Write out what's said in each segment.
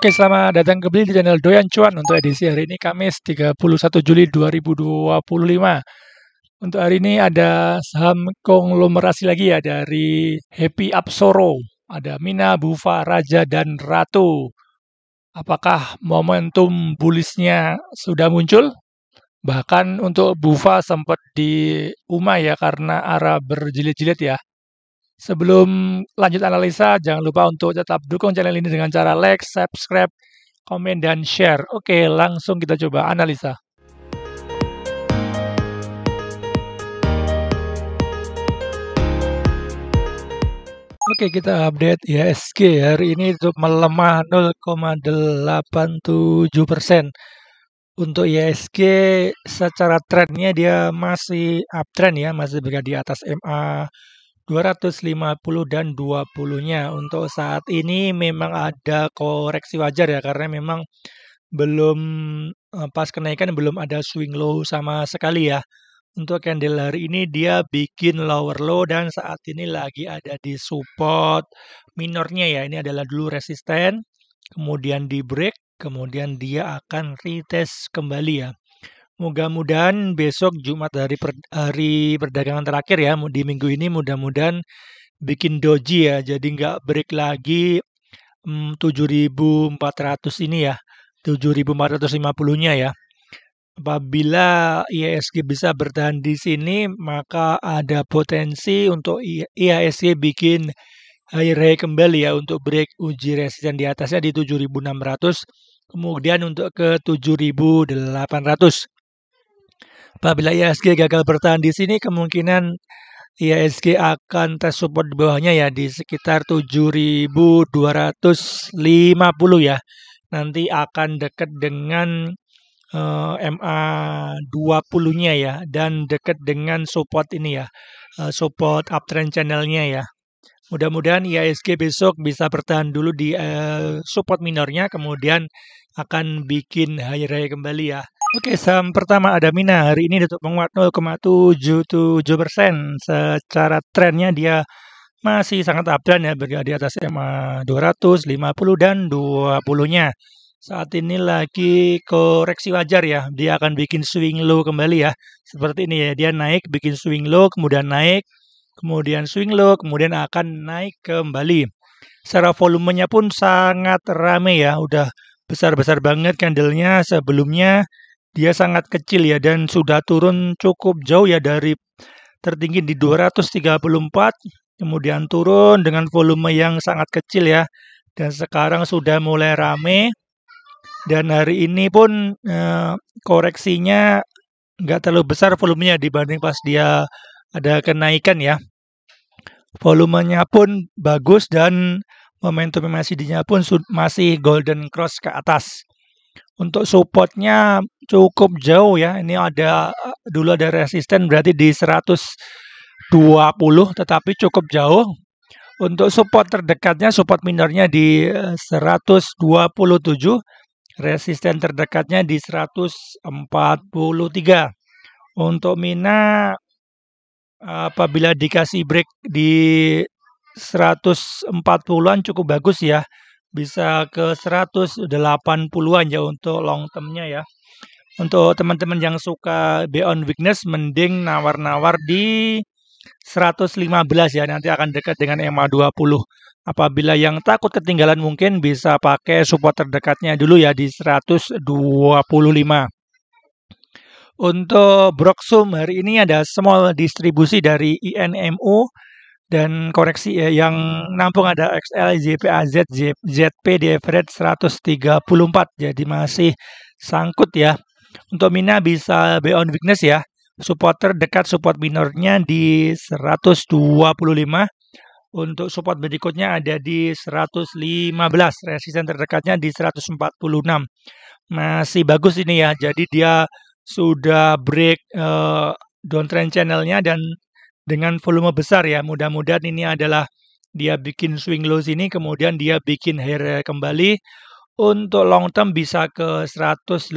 Oke, selamat datang kembali di channel Doyan Cuan untuk edisi hari ini Kamis 31 Juli 2025. Untuk hari ini ada saham konglomerasi lagi ya dari Happy Apsoro, ada Mina, Bufa, Raja, dan Ratu. Apakah momentum bullish-nya sudah muncul? Bahkan untuk Bufa sempat di umai ya karena arah berjilid-jilid ya. Sebelum lanjut analisa, jangan lupa untuk tetap dukung channel ini dengan cara like, subscribe, komen, dan share. Oke, langsung kita coba analisa. Oke, kita update IHSG. Hari ini tutup melemah 0,87%. Untuk IHSG secara trennya dia masih uptrend ya, masih berada di atas MA 250 dan 20-nya. Untuk saat ini memang ada koreksi wajar ya, karena memang belum pas kenaikan belum ada swing low sama sekali ya. Untuk candle hari ini dia bikin lower low dan saat ini lagi ada di support minornya ya. Ini adalah dulu resisten, kemudian di break, kemudian dia akan retest kembali ya. Mudah-mudahan besok Jumat hari perdagangan terakhir ya di minggu ini mudah-mudahan bikin doji ya, jadi nggak break lagi 7.400 ini ya, 7.450-nya ya. Apabila IHSG bisa bertahan di sini, maka ada potensi untuk IHSG bikin high kembali ya untuk break uji resisten di atasnya di 7.600, kemudian untuk ke 7.800. Apabila IHSG gagal bertahan di sini, kemungkinan IHSG akan tes support di bawahnya ya di sekitar 7.250 ya. Nanti akan dekat dengan MA 20-nya ya dan dekat dengan support ini ya. Support uptrend channelnya ya. Mudah-mudahan IHSG besok bisa bertahan dulu di support minornya, kemudian akan bikin high kembali ya. Oke, saham pertama ada Mina. Hari ini tutup menguat 0,77%. Secara trennya dia masih sangat uptrend ya, berada di atas MA 250 dan 20-nya. Saat ini lagi koreksi wajar ya. Dia akan bikin swing low kembali ya. Seperti ini ya, dia naik, bikin swing low, kemudian naik, kemudian swing low, kemudian akan naik kembali. Secara volumenya pun sangat rame ya, udah besar-besar banget candlenya. Sebelumnya dia sangat kecil ya dan sudah turun cukup jauh ya dari tertinggi di 234, kemudian turun dengan volume yang sangat kecil ya, dan sekarang sudah mulai rame. Dan hari ini pun koreksinya nggak terlalu besar volumenya dibanding pas dia ada kenaikan ya. Volumenya pun bagus dan momentum MACD-nya pun masih golden cross ke atas. Untuk supportnya cukup jauh ya. Ini dulu ada resisten berarti di 120, tetapi cukup jauh. Untuk support terdekatnya, support minornya di 127, resisten terdekatnya di 143. Untuk Mina apabila dikasih break di 140-an cukup bagus ya. Bisa ke 180-an ya untuk long termnya ya. Untuk teman-teman yang suka beyond weakness, mending nawar-nawar di 115 ya. Nanti akan dekat dengan MA 20. Apabila yang takut ketinggalan mungkin bisa pakai support terdekatnya dulu ya di 125. Untuk Broksum hari ini ada small distribusi dari INMU dan koreksi ya, yang nampung ada XL, JPAZ, ZP di average 134, jadi masih sangkut ya. Untuk Mina bisa beyond weakness ya, support terdekat support minornya di 125, untuk support berikutnya ada di 115, resisten terdekatnya di 146. Masih bagus ini ya, jadi dia sudah break downtrend channelnya dan dengan volume besar ya. Mudah-mudahan ini adalah dia bikin swing low sini, kemudian dia bikin high kembali. Untuk long term bisa ke 180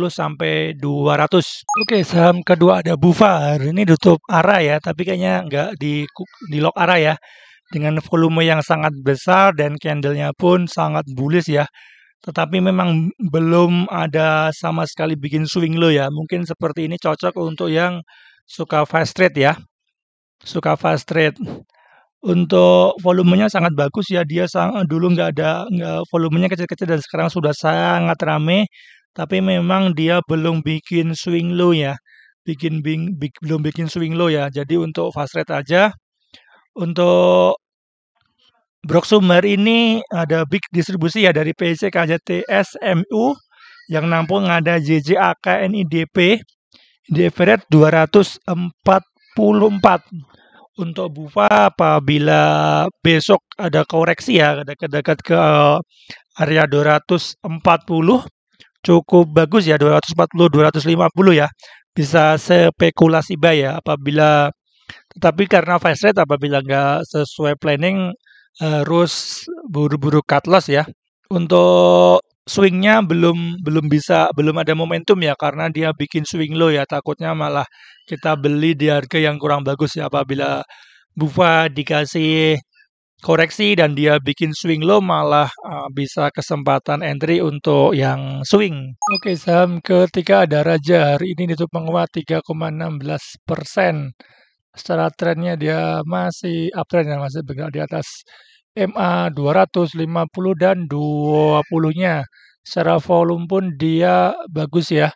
sampai 200. Oke, saham kedua ada Bufa. Hari ini tutup arah ya, tapi kayaknya nggak di lock arah ya. Dengan volume yang sangat besar dan candlenya pun sangat bullish ya. tetapi memang belum ada sama sekali bikin swing low ya. Mungkin seperti ini cocok untuk yang suka fast trade ya. Suka fast trade. Untuk volumenya sangat bagus ya. Dia dulu nggak volumenya kecil-kecil dan sekarang sudah sangat rame. Tapi memang dia belum bikin swing low ya. Belum bikin swing low ya. Jadi untuk fast trade aja. Untuk Proxumer ini ada big distribusi ya dari PC, KJT, SMU yang nampung ada JJAK, NIDP di average 244. Untuk BUFA apabila besok ada koreksi ya dekat-dekat ke area 240 cukup bagus ya, 240 250 ya. Bisa spekulasi buy ya apabila, tetapi karena fast trade apabila nggak sesuai planning harus buru-buru cut loss ya. Untuk swingnya belum ada momentum ya karena dia bikin swing low ya, takutnya malah kita beli di harga yang kurang bagus ya. Apabila BUFA dikasih koreksi dan dia bikin swing low malah bisa kesempatan entry untuk yang swing. Oke, saham ketiga ada Raja, hari ini ditutup menguat 3,16%. Secara trennya dia masih uptrend ya, masih bergerak di atas MA 250 dan 20-nya. Secara volume pun dia bagus ya.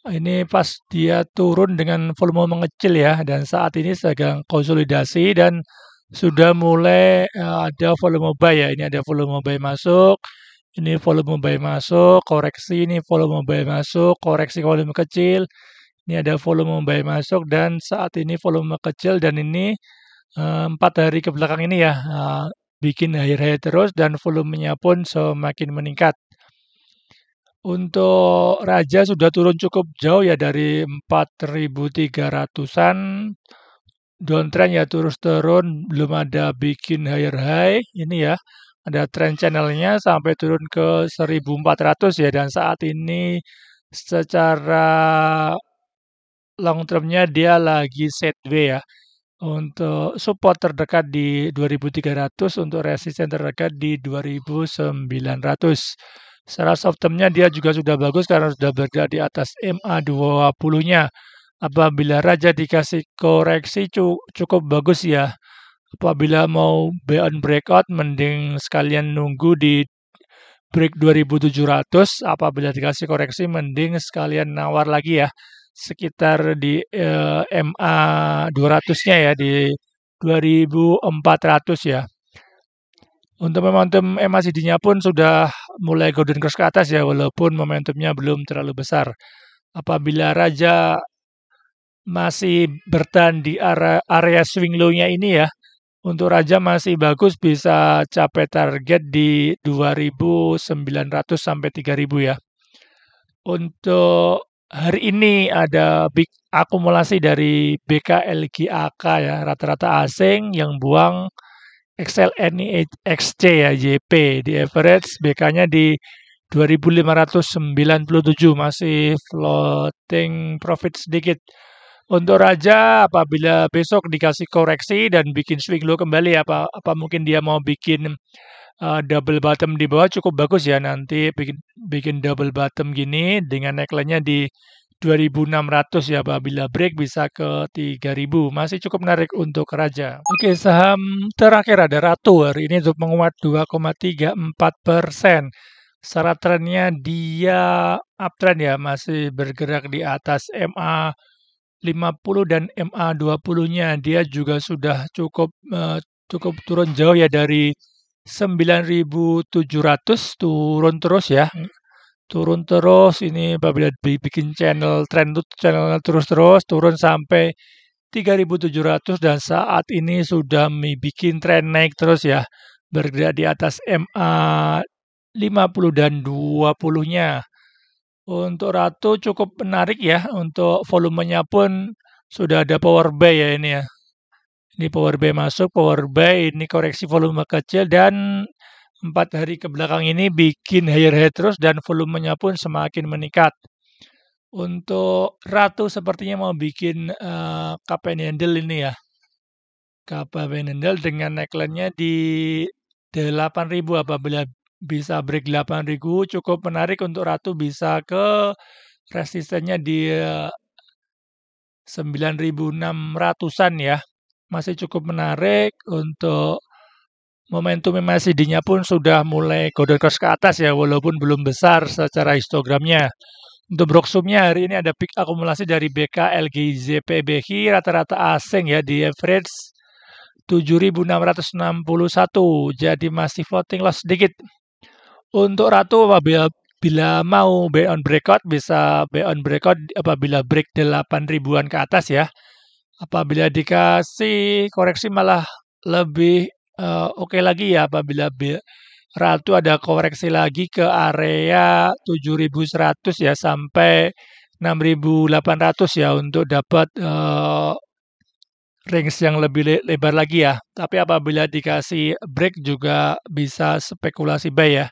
Ini pas dia turun dengan volume mengecil ya, dan saat ini sedang konsolidasi dan sudah mulai ada volume buy ya. Ini ada volume buy masuk, ini volume buy masuk, koreksi, ini volume buy masuk, koreksi volume kecil. Ini ada volume buy masuk dan saat ini volume kecil, dan ini 4 hari ke belakang ini ya bikin high terus dan volumenya pun semakin meningkat. Untuk Raja sudah turun cukup jauh ya dari 4.300-an. Downtrend ya terus turun, belum ada bikin higher high. Ini ya, ada trend channelnya sampai turun ke 1.400 ya, dan saat ini secara long termnya dia lagi sideways ya. Untuk support terdekat di 2.300, untuk resisten terdekat di 2.900. Secara short termnya dia juga sudah bagus karena sudah bergerak di atas MA 20-nya. Apabila Raja dikasih koreksi cukup bagus ya. Apabila mau buy on breakout mending sekalian nunggu di break 2.700. Apabila dikasih koreksi mending sekalian nawar lagi ya, sekitar di MA 200-nya ya, di 2.400 ya. Untuk momentum MACD-nya pun sudah mulai golden cross ke atas ya, walaupun momentumnya belum terlalu besar. Apabila Raja masih bertahan di area swing low-nya ini ya, untuk Raja masih bagus, bisa capai target di 2.900 sampai 3.000 ya. Untuk hari ini ada big akumulasi dari BKLGAK ya, rata-rata asing yang buang XLNIXC ya, JP di average BK-nya di 2.597, masih floating profit sedikit. Untuk Raja apabila besok dikasih koreksi dan bikin swing low kembali, apa mungkin dia mau bikin double bottom di bawah, cukup bagus ya, nanti bikin double bottom gini dengan neckline-nya di 2.600 ya, apabila break bisa ke 3.000, masih cukup menarik untuk Raja. Oke, saham terakhir ada Ratu, hari ini untuk menguat 2,34%. Secara trennya dia uptrend ya, masih bergerak di atas MA 50 dan MA 20-nya. Dia juga sudah cukup turun jauh ya, dari 9.700 turun terus ya. Turun terus, ini apabila bikin channel trend channel terus turun sampai 3.700, dan saat ini sudah bikin tren naik terus ya, bergerak di atas MA 50 dan 20-nya. Untuk Ratu cukup menarik ya, untuk volumenya pun sudah ada power buy ya ini ya. Ini power buy masuk, power buy, ini koreksi volume kecil, dan 4 hari ke belakang ini bikin higher high terus dan volumenya pun semakin meningkat. Untuk Ratu sepertinya mau bikin cup and handle ini ya. Cup and handle dengan neckline-nya di 8.000, apabila bisa break 8.000 cukup menarik untuk Ratu bisa ke resistennya di 9.600-an ya. Masih cukup menarik untuk momentum MACD-nya pun sudah mulai golden cross ke atas ya, walaupun belum besar secara histogramnya. Untuk Broksumnya hari ini ada peak akumulasi dari BK, LGZ, PBH rata-rata asing ya di average 7.661. Jadi masih floating loss sedikit. Untuk Ratu bila mau buy on breakout bisa buy on breakout apabila break 8.000-an ke atas ya. Apabila dikasih koreksi malah lebih oke lagi ya apabila Ratu ada koreksi lagi ke area 7.100 ya sampai 6.800 ya untuk dapat range yang lebih lebar lagi ya. Tapi apabila dikasih break juga bisa spekulasi buy ya.